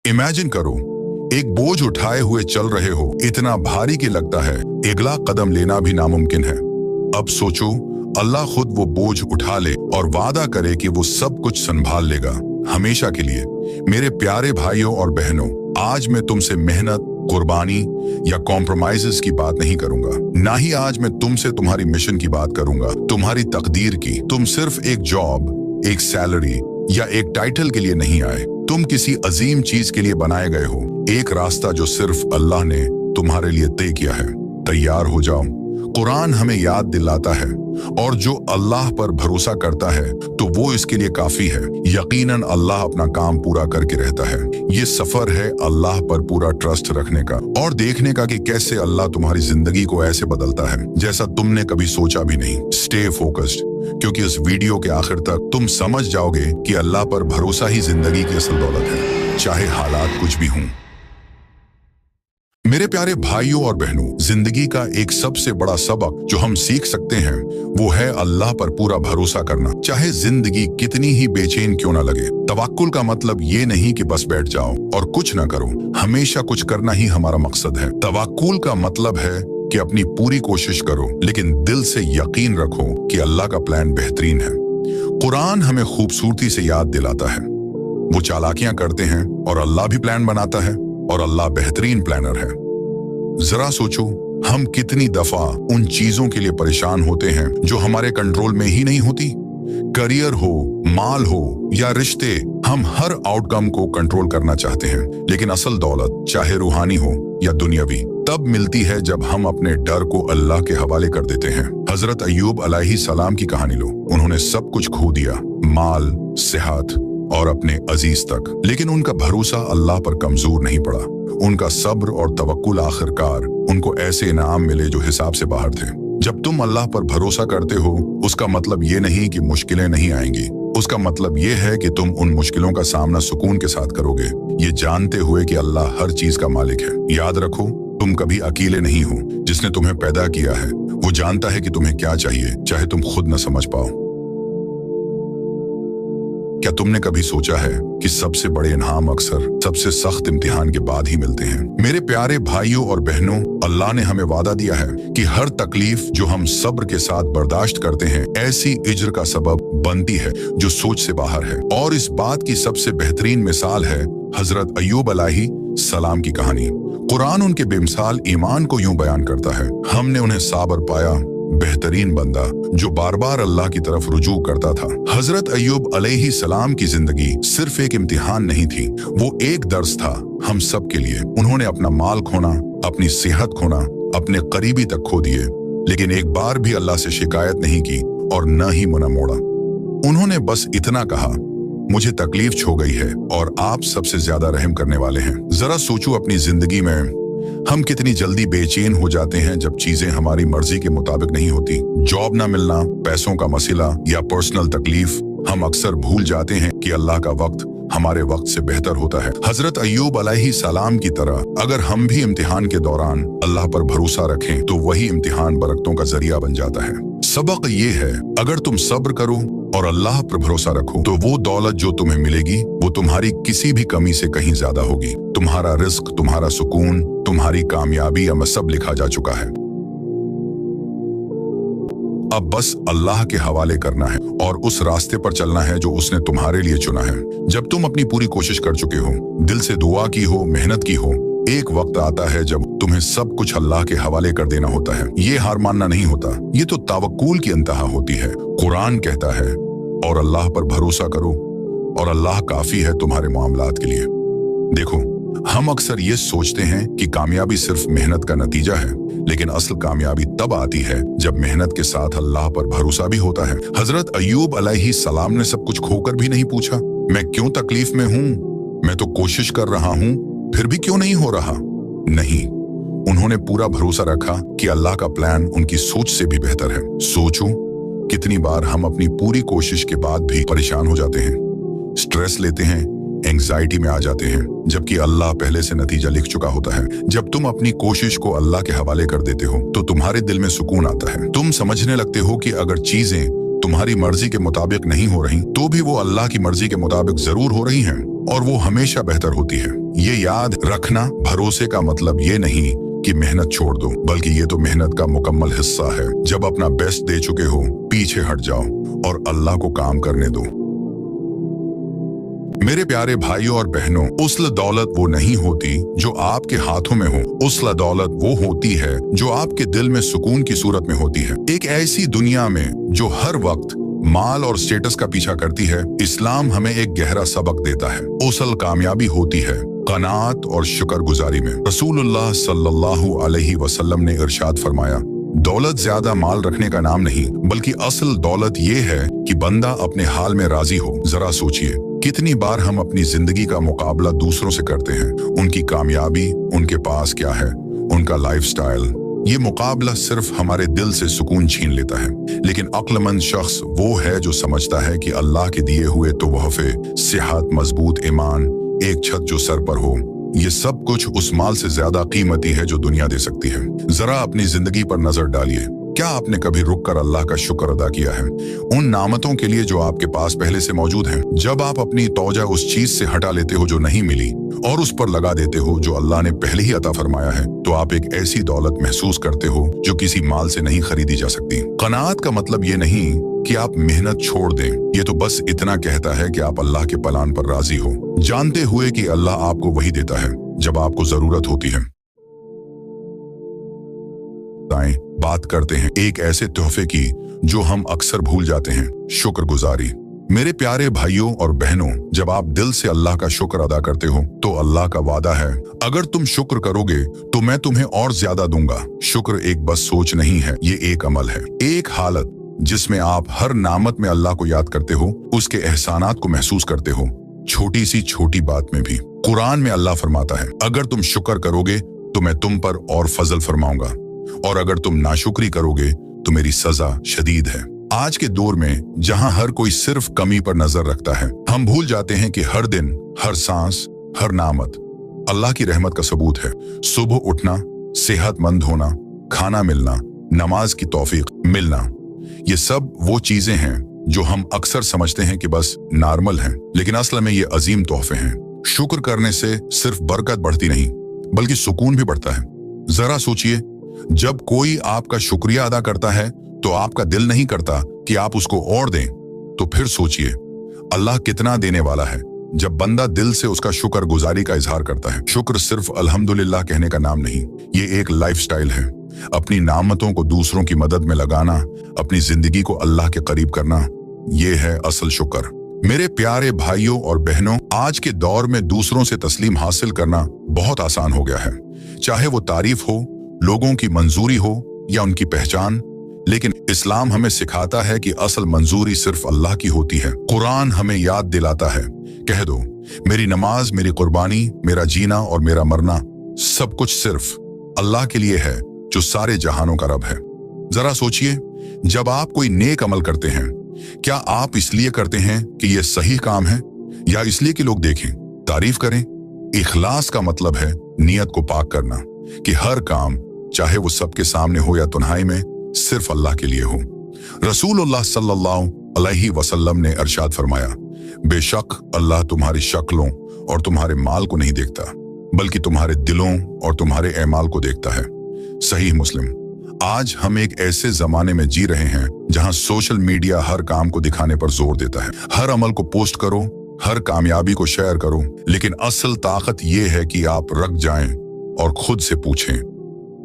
Imagine करो, एक बोझ उठाए हुए चल रहे हो, इतना भारी कि लगता है अगला कदम लेना भी नामुमकिन है। अब सोचो, अल्लाह खुद वो बोझ उठा ले और वादा करे कि वो सब कुछ संभाल लेगा हमेशा के लिए। मेरे प्यारे भाइयों और बहनों, आज मैं तुमसे मेहनत, कुर्बानी या कॉम्प्रोमाइजेस की बात नहीं करूंगा। ना ही आज मैं तुमसे तुम्हारी मिशन की बात करूंगा, तुम्हारी तकदीर की। तुम सिर्फ एक जॉब, एक सैलरी या एक टाइटल के लिए नहीं आए। तुम किसी अजीम चीज के लिए बनाए गए हो, एक रास्ता जो सिर्फ अल्लाह ने तुम्हारे लिए तय किया है। तैयार हो जाओ। कुरान हमें याद दिलाता है, और जो अल्लाह पर भरोसा करता है तो वो इसके लिए काफी है। यकीनन अल्लाह अपना काम पूरा करके रहता है। ये सफर है अल्लाह पर पूरा ट्रस्ट रखने का और देखने का कि कैसे अल्लाह तुम्हारी जिंदगी को ऐसे बदलता है जैसा तुमने कभी सोचा भी नहीं। स्टे फोकस्ड, क्योंकि इस वीडियो के आखिर तक तुम समझ जाओगे कि अल्लाह पर भरोसा ही जिंदगी की असल दौलत है, चाहे हालात कुछ भी हों। मेरे प्यारे भाइयों और बहनों, जिंदगी का एक सबसे बड़ा सबक जो हम सीख सकते हैं वो है अल्लाह पर पूरा भरोसा करना, चाहे जिंदगी कितनी ही बेचैन क्यों ना लगे। तवक्कुल का मतलब ये नहीं कि बस बैठ जाओ और कुछ ना करो, हमेशा कुछ करना ही हमारा मकसद है। तवक्कुल का मतलब है कि अपनी पूरी कोशिश करो, लेकिन दिल से यकीन रखो कि अल्लाह का प्लान बेहतरीन है। कुरान हमें खूबसूरती से याद दिलाता है, वो चालाकियां करते हैं और अल्लाह भी प्लान बनाता है, और अल्लाह बेहतरीन प्लानर है। जरा सोचो, हम कितनी दफा उन चीजों के लिए परेशान होते हैं जो हमारे कंट्रोल में ही नहीं होती। करियर हो, माल हो या रिश्ते, हम हर आउटकम को कंट्रोल करना चाहते हैं, लेकिन असल दौलत, चाहे रूहानी हो या दुनियावी, तब मिलती है जब हम अपने डर को अल्लाह के हवाले कर देते हैं। हजरत अय्यूब अलैहिस्सलाम की कहानी लो। उन्होंने सब कुछ खो दिया, माल, सेहत और अपने अजीज तक, लेकिन उनका भरोसा अल्लाह पर कमजोर नहीं पड़ा। उनका सब्र और तवक्कुल आखिरकार उनको ऐसे इनाम मिले जो हिसाब से बाहर थे। जब तुम अल्लाह पर भरोसा करते हो, उसका मतलब ये नहीं कि मुश्किलें नहीं आएंगी। उसका मतलब ये है कि तुम उन मुश्किलों का सामना सुकून के साथ करोगे, ये जानते हुए कि अल्लाह हर चीज का मालिक है। याद रखो, तुम कभी अकेले नहीं हो। जिसने तुम्हें पैदा किया है वो जानता है कि तुम्हें क्या चाहिए, चाहे तुम खुद न समझ पाओ। क्या तुमने कभी सोचा है कि सबसे बड़े इनाम अक्सर सबसे सख्त इम्तिहान के बाद ही मिलते हैं? मेरे प्यारे भाइयों और बहनों, अल्लाह ने हमें वादा दिया है कि हर तकलीफ जो हम सब्र के साथ बर्दाश्त करते हैं, ऐसी इज्र का सबब बनती है जो सोच से बाहर है। और इस बात की सबसे बेहतरीन मिसाल है हजरत अय्यूब अलैहिस्सलाम की कहानी। कुरान उनके बेमिसाल ईमान को यूं बयान करता है, हमने उन्हें साबर पाया, बेहतरीन बंदा जो बार बार अल्लाह की तरफ रुजू करता था। हजरत अय्यूब अलैहिस्सलाम की जिंदगी सिर्फ एक इम्तिहान नहीं थी, वो एक दर्स था हम सब के लिए। उन्होंने अपना माल खोना, अपनी सेहत खोना, अपने करीबी तक खो दिए, लेकिन एक बार भी अल्लाह से शिकायत नहीं की और न ही मुंह मोड़ा। उन्होंने बस इतना कहा, मुझे तकलीफ छो गई है और आप सबसे ज्यादा रहम करने वाले हैं। जरा सोचो, अपनी जिंदगी में हम कितनी जल्दी बेचैन हो जाते हैं जब चीजें हमारी मर्जी के मुताबिक नहीं होती। जॉब ना मिलना, पैसों का मसला या पर्सनल तकलीफ, हम अक्सर भूल जाते हैं कि अल्लाह का वक्त हमारे वक्त से बेहतर होता है। हजरत अय्यूब अलैहिस्सलाम की तरह अगर हम भी इम्तिहान के दौरान अल्लाह पर भरोसा रखें तो वही इम्तिहान बरकतों का जरिया बन जाता है। सबक ये है, अगर तुम सब्र करो और अल्लाह पर भरोसा रखो तो वो दौलत जो तुम्हें मिलेगी वो तुम्हारी किसी भी कमी से कहीं ज्यादा होगी। तुम्हारा रिस्क, तुम्हारा सुकून, तुम्हारी कामयाबी अब सब लिखा जा चुका है। अब बस अल्लाह के हवाले करना है और उस रास्ते पर चलना है जो उसने तुम्हारे लिए चुना है। जब तुम अपनी पूरी कोशिश कर चुके हो, दिल से दुआ की हो, मेहनत की हो, एक वक्त आता है जब तुम्हें सब कुछ अल्लाह के हवाले कर देना होता है। ये हार मानना नहीं होता, ये तो तवक्कुल की इंतहा होती है। कुरान कहता है, और अल्लाह पर भरोसा करो और अल्लाह काफी है तुम्हारे मामलात के लिए। देखो, हम अक्सर ये सोचते हैं कि कामयाबी सिर्फ मेहनत का नतीजा है, लेकिन असल कामयाबी तब आती है जब मेहनत के साथ अल्लाह पर भरोसा भी होता है। हजरत अय्यूब अलैहिस्सलाम ने सब कुछ खोकर भी नहीं पूछा, मैं क्यों तकलीफ में हूँ, मैं तो कोशिश कर रहा हूँ, फिर भी क्यों नहीं हो रहा। नहीं, उन्होंने पूरा भरोसा रखा कि अल्लाह का प्लान उनकी सोच से भी बेहतर है। सोचो, कितनी बार हम अपनी पूरी कोशिश के बाद भी परेशान हो जाते हैं, स्ट्रेस लेते हैं, एंग्जाइटी में आ जाते हैं, जबकि अल्लाह पहले से नतीजा लिख चुका होता है। जब तुम अपनी कोशिश को अल्लाह के हवाले कर देते हो तो तुम्हारे दिल में सुकून आता है। तुम समझने लगते हो कि अगर चीजें तुम्हारी मर्जी के मुताबिक नहीं हो रही तो भी वो अल्लाह की मर्जी के मुताबिक जरूर हो रही हैं। और वो हमेशा बेहतर होती है। ये याद रखना, भरोसे का मतलब ये नहीं कि मेहनत छोड़ दो, बल्कि ये तो मेहनत का मुकम्मल हिस्सा है। जब अपना बेस्ट दे चुके हो, पीछे हट जाओ और अल्लाह को काम करने दो। मेरे प्यारे भाइयों और बहनों, उसल दौलत वो नहीं होती जो आपके हाथों में हो। उसल दौलत वो होती है जो आपके दिल में सुकून की सूरत में होती है। एक ऐसी दुनिया में जो हर वक्त माल और स्टेटस का पीछा करती है, इस्लाम हमें एक गहरा सबक देता है। उसल कामयाबी होती है कनात और शुक्रगुजारी में। रसूलुल्लाह सल्लल्लाहु अलैहि वसल्लम ने इरशाद फरमाया, दौलत ज्यादा माल रखने का नाम नहीं, बल्कि असल दौलत ये है कि बंदा अपने हाल में राजी हो। जरा सोचिए, कितनी बार हम अपनी जिंदगी का मुकाबला दूसरों से करते हैं। उनकी कामयाबी, उनके पास क्या है, उनका लाइफस्टाइल। ये मुकाबला सिर्फ हमारे दिल से सुकून छीन लेता है। लेकिन अक्लमंद शख्स वो है जो समझता है कि अल्लाह के दिए हुए तोहफे, सेहत, मजबूत ईमान, एक छत जो सर पर हो, ये सब कुछ उस माल से ज्यादा कीमती है जो दुनिया दे सकती है। जरा अपनी जिंदगी पर नजर डालिए। क्या आपने कभी रुककर अल्लाह का शुक्र अदा किया है उन नामतों के लिए जो आपके पास पहले से मौजूद हैं? जब आप अपनी तौजा उस चीज से हटा लेते हो जो नहीं मिली और उस पर लगा देते हो जो अल्लाह ने पहले ही अता फरमाया है, तो आप एक ऐसी दौलत महसूस करते हो जो किसी माल से नहीं खरीदी जा सकती। कनात का मतलब ये नहीं कि आप मेहनत छोड़ दें, ये तो बस इतना कहता है कि आप अल्लाह के प्लान पर राजी हो, जानते हुए कि अल्लाह आपको वही देता है जब आपको जरूरत होती है। बात करते हैं एक ऐसे तोहफे की जो हम अक्सर भूल जाते हैं, शुक्रगुजारी। मेरे प्यारे भाइयों और बहनों, जब आप दिल से अल्लाह का शुक्र अदा करते हो तो अल्लाह का वादा है, अगर तुम शुक्र करोगे तो मैं तुम्हें और ज्यादा दूंगा। शुक्र एक बस सोच नहीं है, ये एक अमल है, एक हालत जिसमें आप हर नामत में अल्लाह को याद करते हो, उसके एहसानात को महसूस करते हो, छोटी सी छोटी बात में भी। कुरान में अल्लाह फरमाता है, अगर तुम शुक्र करोगे तो मैं तुम पर और फजल फरमाऊंगा, और अगर तुम नाशुक्री करोगे तो मेरी सजा शदीद है। आज के दौर में जहां हर कोई सिर्फ कमी पर नजर रखता है, हम भूल जाते हैं कि हर दिन, हर सांस, हर नामत अल्लाह की रहमत का सबूत है। सुबह उठना, सेहतमंद होना, खाना मिलना, नमाज की तौफीक मिलना, ये सब वो चीजें हैं जो हम अक्सर समझते हैं कि बस नॉर्मल हैं, लेकिन असल में ये अजीम तोहफे हैं। शुक्र करने से सिर्फ बरकत बढ़ती नहीं, बल्कि सुकून भी बढ़ता है। जरा सोचिए, जब कोई आपका शुक्रिया अदा करता है तो आपका दिल नहीं करता कि आप उसको और दें, तो फिर सोचिए अल्लाह कितना देने वाला है जब बंदा दिल से उसका शुक्र गुजारी का इजहार करता है। शुक्र सिर्फ अल्हम्दुलिल्लाह कहने का नाम नहीं, ये एक लाइफस्टाइल है। अपनी नामतों को दूसरों की मदद में लगाना, अपनी जिंदगी को अल्लाह के करीब करना, ये है असल शुक्र। मेरे प्यारे भाइयों और बहनों, आज के दौर में दूसरों से तस्लीम हासिल करना बहुत आसान हो गया है, चाहे वो तारीफ हो, लोगों की मंजूरी हो या उनकी पहचान। लेकिन इस्लाम हमें सिखाता है कि असल मंजूरी सिर्फ अल्लाह की होती है। कुरान हमें याद दिलाता है, कह दो मेरी नमाज, मेरी कुर्बानी, मेरा जीना और मेरा मरना सब कुछ सिर्फ अल्लाह के लिए है जो सारे जहानों का रब है। जरा सोचिए, जब आप कोई नेक अमल करते हैं, क्या आप इसलिए करते हैं कि यह सही काम है या इसलिए कि लोग देखें, तारीफ करें? इखलास का मतलब है नियत को पाक करना, कि हर काम, चाहे वो सबके सामने हो या तन्हाई में, सिर्फ अल्लाह के लिए हो। रसूलुल्लाह सल्लल्लाहु अलैहि वसल्लम ने इरशाद फरमाया, बेशक अल्लाह तुम्हारी शक्लों और तुम्हारे माल को नहीं देखता, बल्कि तुम्हारे दिलों और तुम्हारे एमाल को देखता है। सही मुस्लिम। आज हम एक ऐसे जमाने में जी रहे हैं जहां सोशल मीडिया हर काम को दिखाने पर जोर देता है। हर अमल को पोस्ट करो, हर कामयाबी को शेयर करो, लेकिन असल ताकत यह है कि आप रख जाएं और खुद से पूछें,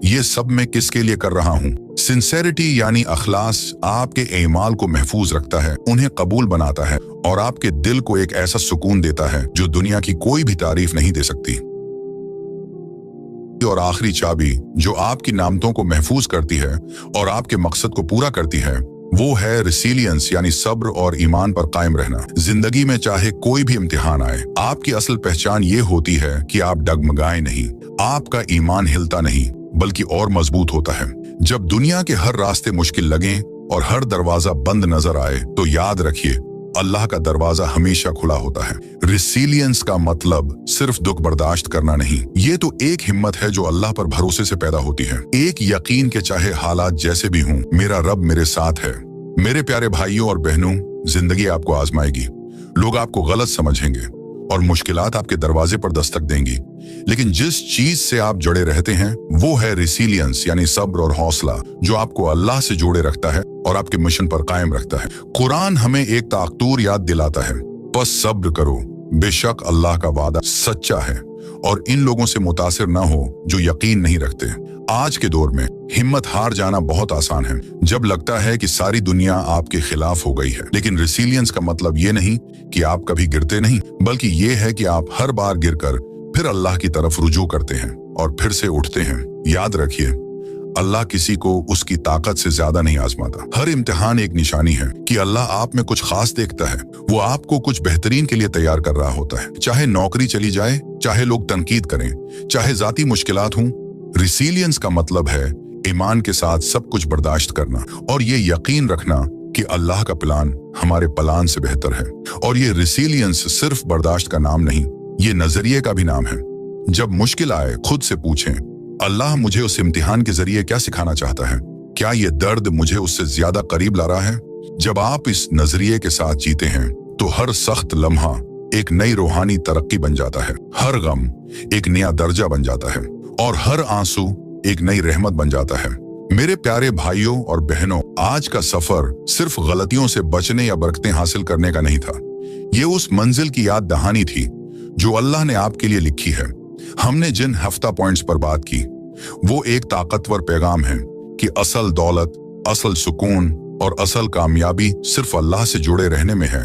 ये सब मैं किसके लिए कर रहा हूं? सिंसेरिटी यानी अखलास आपके एमाल को महफूज रखता है, उन्हें कबूल बनाता है और आपके दिल को एक ऐसा सुकून देता है जो दुनिया की कोई भी तारीफ नहीं दे सकती। और आखिरी चाबी जो आपकी नामतों को महफूज करती है और आपके मकसद को पूरा करती है, वो है रिसिलियंस यानी सब्र और ईमान पर कायम रहना। जिंदगी में चाहे कोई भी इम्तिहान आए, आपकी असल पहचान ये होती है कि आप डगमगाए नहीं, आपका ईमान हिलता नहीं बल्कि और मजबूत होता है। जब दुनिया के हर रास्ते मुश्किल लगें और हर दरवाजा बंद नजर आए, तो याद रखिए अल्लाह का दरवाजा हमेशा खुला होता है। रिसिलियंस का मतलब सिर्फ दुख बर्दाश्त करना नहीं, ये तो एक हिम्मत है जो अल्लाह पर भरोसे से पैदा होती है। एक यकीन के चाहे हालात जैसे भी हों, मेरा रब मेरे साथ है। मेरे प्यारे भाइयों और बहनों, जिंदगी आपको आजमाएगी, लोग आपको गलत समझेंगे और मुश्किलात आपके दरवाजे पर दस्तक देंगी, लेकिन जिस चीज से आप जुड़े रहते हैं वो है रिसीलियंस, यानी सब्र और हौसला, जो आपको अल्लाह से जोड़े रखता है और आपके मिशन पर कायम रखता है। कुरान हमें एक ताकतूर याद दिलाता है, बस सब्र करो, बेशक अल्लाह का वादा सच्चा है और इन लोगों से मुतासिर न हो जो यकीन नहीं रखते। आज के दौर में हिम्मत हार जाना बहुत आसान है, जब लगता है कि सारी दुनिया आपके खिलाफ हो गई है। लेकिन रिसीलियंस का मतलब ये नहीं कि आप कभी गिरते नहीं, बल्कि ये है कि आप हर बार गिरकर फिर अल्लाह की तरफ रुजू करते हैं और फिर से उठते हैं। याद रखिए, अल्लाह किसी को उसकी ताकत से ज्यादा नहीं आजमाता। हर इम्तिहान एक निशानी है कि अल्लाह आप में कुछ खास देखता है। वो आपको कुछ बेहतरीन के लिए तैयार कर रहा होता है। चाहे नौकरी चली जाए, चाहे लोग तनकीद करें, चाहे जाती मुश्किलात हों, रिसीलियंस का मतलब है ईमान के साथ सब कुछ बर्दाश्त करना और ये यकीन रखना कि अल्लाह का प्लान हमारे प्लान से बेहतर है। और ये रिसीलियंस सिर्फ बर्दाश्त का नाम नहीं, ये नजरिए का भी नाम है। जब मुश्किल आए, खुद से पूछें, अल्लाह मुझे उस इम्तिहान के जरिए क्या सिखाना चाहता है? क्या ये दर्द मुझे उससे ज्यादा करीब ला रहा है? जब आप इस नजरिए के साथ जीते हैं तो हर सख्त लम्हा एक नई रूहानी तरक्की बन जाता है, हर गम एक नया दर्जा बन जाता है और हर आंसू एक नई रहमत बन जाता है। मेरे प्यारे भाइयों और बहनों, आज का सफर सिर्फ गलतियों से बचने या बरकतें हासिल करने का नहीं था। ये उस मंजिल की याद दहानी थी जो अल्लाह ने आपके लिए लिखी है। हमने जिन हफ्ता पॉइंट्स पर बात की वो एक ताकतवर पैगाम है कि असल दौलत, असल सुकून और असल कामयाबी सिर्फ अल्लाह से जुड़े रहने में है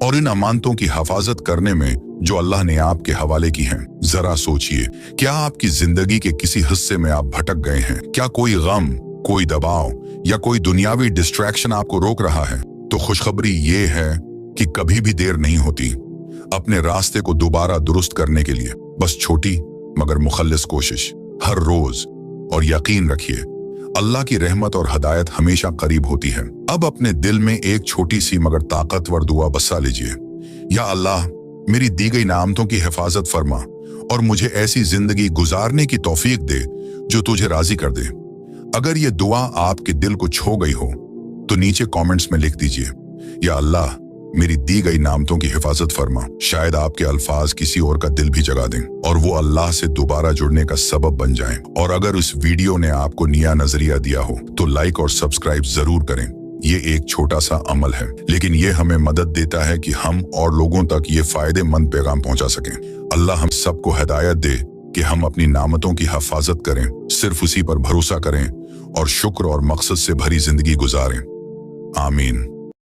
और इन अमानतों की हिफाजत करने में जो अल्लाह ने आपके हवाले की हैं। जरा सोचिए, क्या आपकी जिंदगी के किसी हिस्से में आप भटक गए हैं? क्या कोई गम, कोई दबाव या कोई दुनियावी डिस्ट्रैक्शन आपको रोक रहा है? तो खुशखबरी ये है कि कभी भी देर नहीं होती अपने रास्ते को दोबारा दुरुस्त करने के लिए। बस छोटी मगर मुखल्लिस कोशिश हर रोज, और यकीन रखिए अल्लाह की रहमत और हदायत हमेशा करीब होती है। अब अपने दिल में एक छोटी सी मगर ताकतवर दुआ बसा लीजिए, या अल्लाह मेरी दी गई नामतों की हिफाजत फरमा और मुझे ऐसी जिंदगी गुजारने की तौफीक दे जो तुझे राजी कर दे। अगर ये दुआ आपके दिल को छू गई हो तो नीचे कमेंट्स में लिख दीजिए, या अल्लाह मेरी दी गई नामतों की हिफाजत फरमा। शायद आपके अल्फाज किसी और का दिल भी जगा दें और वो अल्लाह से दोबारा जुड़ने का सबब बन जाएं। और अगर इस वीडियो ने आपको नया नजरिया दिया हो तो लाइक और सब्सक्राइब जरूर करें। ये एक छोटा सा अमल है, लेकिन ये हमें मदद देता है कि हम और लोगों तक ये फायदेमंद पैगाम पहुंचा सकें। अल्लाह हम सबको हिदायत दे कि हम अपनी नामतों की हिफाजत करें, सिर्फ उसी पर भरोसा करें और शुक्र और मकसद से भरी जिंदगी गुजारें। आमीन।